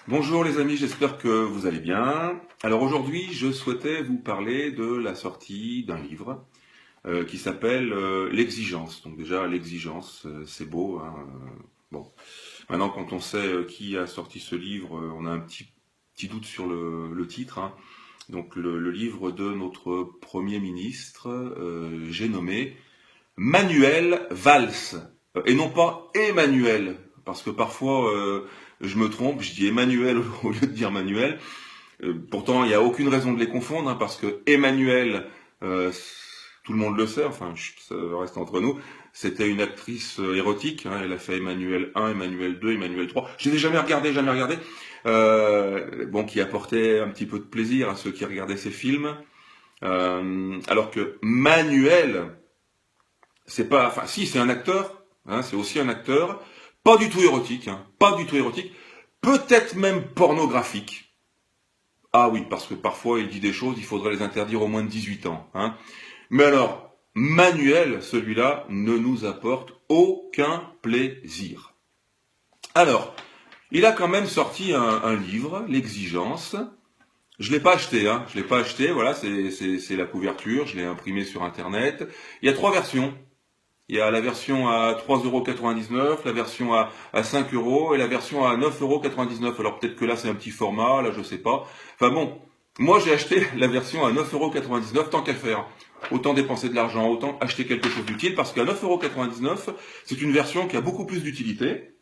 Bonjour les amis, j'espère que vous allez bien. Alors aujourd'hui, je souhaitais vous parler de la sortie d'un livre qui s'appelle L'exigence. Donc déjà, l'exigence, c'est beau, hein. Bon, maintenant quand on sait qui a sorti ce livre, on a un petit doute sur le titre, hein. Donc le livre de notre Premier ministre, j'ai nommé Manuel Valls, et non pas Emmanuel, parce que parfois je me trompe, je dis Emmanuel au lieu de dire Manuel. Pourtant, il n'y a aucune raison de les confondre, hein, parce que Emmanuel, euh, tout le monde le sait, enfin, ça reste entre nous, c'était une actrice érotique, hein, elle a fait Emmanuel 1, Emmanuel 2, Emmanuel 3. Je l'ai jamais regardé, jamais regardé. Bon, qui apportait un petit peu de plaisir à ceux qui regardaient ces films. Alors que Manuel, c'est pas, enfin, si, c'est un acteur, hein, c'est aussi un acteur, pas du tout érotique, hein, pas du tout érotique, peut-être même pornographique. Ah oui, parce que parfois il dit des choses, il faudrait les interdire au moins de 18 ans, hein. Mais alors, Manuel, celui-là, ne nous apporte aucun plaisir. Alors, il a quand même sorti un livre, L'exigence. Je l'ai pas acheté, hein, je l'ai pas acheté, voilà, c'est la couverture, je l'ai imprimé sur Internet. Il y a 3 versions. Il y a la version à 3,99 €, la version à 5 € et la version à 9,99 €. Alors peut-être que là c'est un petit format, là je sais pas. Enfin bon, moi j'ai acheté la version à 9,99 € tant qu'à faire. Autant dépenser de l'argent, autant acheter quelque chose d'utile, parce qu'à 9,99 €, c'est une version qui a beaucoup plus d'utilité.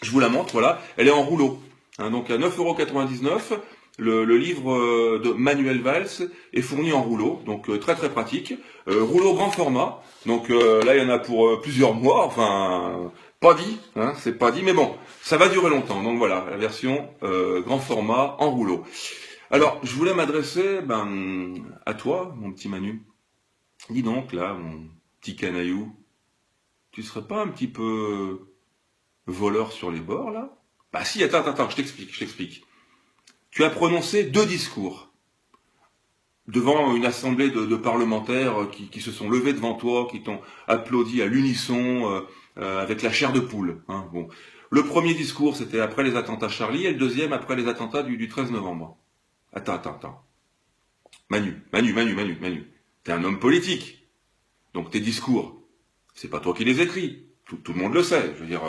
Je vous la montre, voilà, elle est en rouleau. Hein, donc à 9,99 €, le livre de Manuel Valls est fourni en rouleau, donc très très pratique. Rouleau grand format, donc là il y en a pour plusieurs mois, enfin pas dit, hein, c'est pas dit, mais bon, ça va durer longtemps. Donc voilà, la version grand format en rouleau. Alors, je voulais m'adresser à toi, mon petit Manu. Dis donc là, mon petit canaillou, tu serais pas un petit peu voleur sur les bords là? Bah si, attends, je t'explique. Tu as prononcé 2 discours devant une assemblée de parlementaires qui se sont levés devant toi, qui t'ont applaudi à l'unisson, avec la chair de poule, hein, bon. Le premier discours, c'était après les attentats Charlie, et le deuxième après les attentats du 13 novembre. Attends. Manu. T'es un homme politique. Donc tes discours, c'est pas toi qui les écris. Tout le monde le sait. Je veux dire,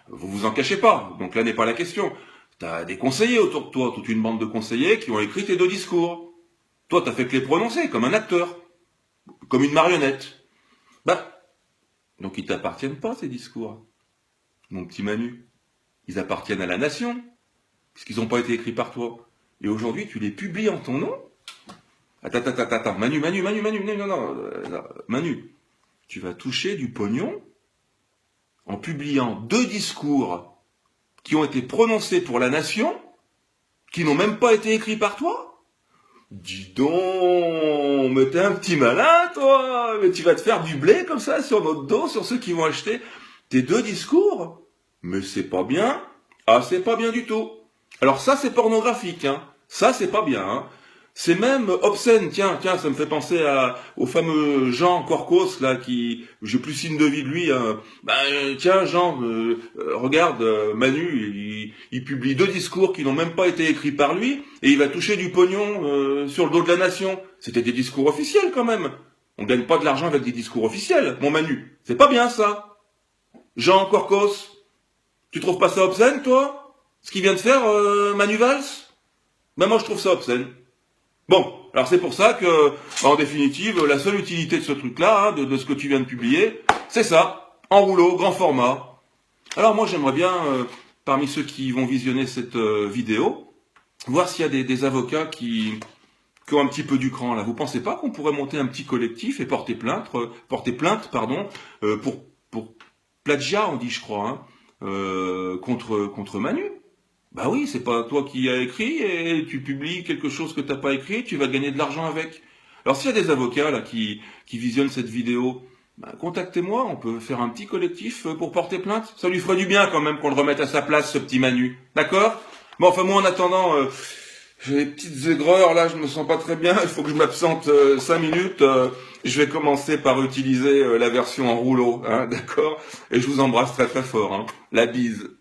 vous vous en cachez pas. Donc là n'est pas la question. T'as des conseillers autour de toi, toute une bande de conseillers qui ont écrit tes 2 discours. Toi, t'as fait que les prononcer, comme un acteur, comme une marionnette. Bah, donc ils t'appartiennent pas, ces discours, mon petit Manu. Ils appartiennent à la nation, puisqu'ils n'ont pas été écrits par toi. Et aujourd'hui, tu les publies en ton nom? Attends. Manu, non. Manu, tu vas toucher du pognon en publiant 2 discours qui ont été prononcés pour la nation, qui n'ont même pas été écrits par toi? Dis donc, mais t'es un petit malin, toi. Mais tu vas te faire du blé comme ça sur notre dos, sur ceux qui vont acheter tes 2 discours? Mais c'est pas bien. Ah, c'est pas bien du tout. Alors ça, c'est pornographique, hein. Ça, c'est pas bien, hein. C'est même obscène. Tiens, ça me fait penser au fameux Jean Corcos, là, qui, j'ai plus signe de vie de lui, hein. Tiens, Jean, regarde, Manu, il publie 2 discours qui n'ont même pas été écrits par lui, et il va toucher du pognon sur le dos de la nation. C'était des discours officiels, quand même. On gagne pas de l'argent avec des discours officiels, mon Manu. C'est pas bien, ça. Jean Corcos, tu trouves pas ça obscène, toi? Ce qu'il vient de faire, Manu Valls? Ben moi, je trouve ça obscène. Bon, alors c'est pour ça que, en définitive, la seule utilité de ce truc-là, hein, de ce que tu viens de publier, c'est ça, en rouleau, grand format. Alors moi j'aimerais bien, parmi ceux qui vont visionner cette vidéo, voir s'il y a des avocats qui ont un petit peu du cran là. Vous pensez pas qu'on pourrait monter un petit collectif et porter plainte, pour plagiat, on dit, je crois, hein, contre Manu? Bah oui, c'est pas toi qui as écrit, et tu publies quelque chose que t'as pas écrit, tu vas gagner de l'argent avec. Alors s'il y a des avocats là qui visionnent cette vidéo, bah, contactez-moi, on peut faire un petit collectif pour porter plainte. Ça lui ferait du bien quand même qu'on le remette à sa place, ce petit Manu. D'accord? Bon, enfin moi en attendant, j'ai des petites aigreurs là, je me sens pas très bien, il faut que je m'absente 5 minutes. Je vais commencer par utiliser la version en rouleau, hein, d'accord? Et je vous embrasse très très fort, hein. La bise.